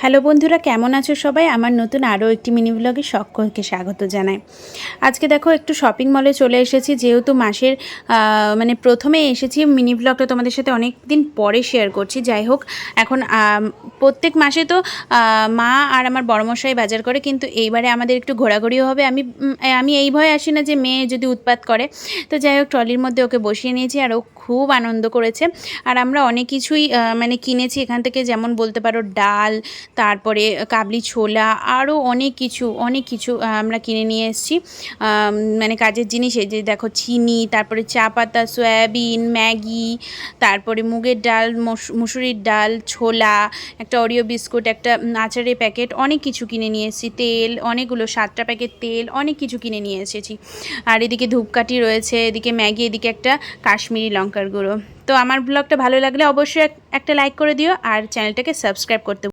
Hello বন্ধুরা, কেমন আছো সবাই? আমার নতুন আরও একটি মিনি ব্লগে সকলকে স্বাগত জানাই। আজকে দেখো একটু শপিং মলে চলে এসেছি, যেহেতু মাসের মানে প্রথমে এসেছি। মিনি ব্লগটা তোমাদের সাথে অনেক দিন পরে শেয়ার করছি। যাই হোক, এখন প্রত্যেক মাসে তো মা আর আমার বড়মশাই বাজার করে, কিন্তু এইবারে আমাদের একটু ঘোরাঘুরিও হবে। আমি এই ভয়ে আসি না যে মেয়ে যদি উৎপাত করে। তো যাই হোক, ট্রলির মধ্যে ওকে বসিয়ে নিয়েছি আর ও খুব আনন্দ করেছে। আর আমরা অনেক কিছুই মানে কিনেছি এখান থেকে, যেমন বলতে পারো ডাল, তারপরে কাবলি ছোলা, আরও অনেক কিছু আমরা কিনে নিয়ে এসেছি। মানে কাজের জিনিস, এই যে দেখো চিনি, তারপরে চা পাতা, সয়াবিন, ম্যাগি, তারপরে মুগের ডাল, মুসুরির ডাল, ছোলা, একটা ওরিও বিস্কুট, একটা আচারের প্যাকেট, অনেক কিছু কিনে নিয়ে এসেছি। তেল অনেকগুলো, 7টা প্যাকেট তেল, অনেক কিছু কিনে নিয়ে এসেছি। আর এদিকে ধূপকাঠি রয়েছে, এদিকে ম্যাগি, এদিকে একটা কাশ্মীরি লঙ্কার গুঁড়ো। তো আমার ব্লগটা ভালো লাগলে অবশ্যই একটা লাইক করে দিও আর চ্যানেলটাকে সাবস্ক্রাইব করতে